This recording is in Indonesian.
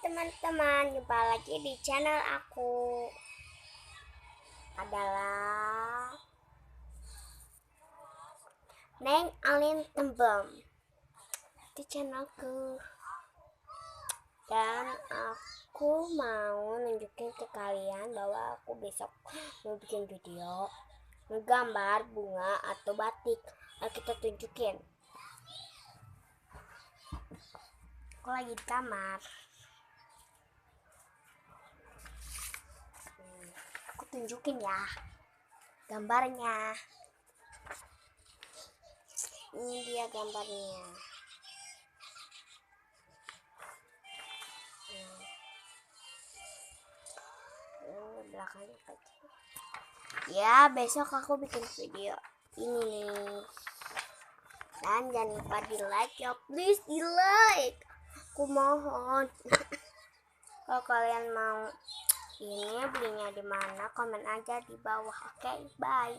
Teman-teman, jumpa lagi di channel aku. Adalah Neng Alin Tembem di channelku. Dan aku mau nunjukin ke kalian bahwa aku besok mau bikin video menggambar bunga atau batik. Ayo kita tunjukin. Aku lagi di kamar. Aku tunjukin ya gambarnya. Ini dia gambarnya. Belakangnya kecil. Ya, besok aku bikin video ini nih. Dan jangan lupa di like ya, please di like. Aku mohon. Kalau kalian mau ini belinya di mana, komen aja di bawah. Oke, bye.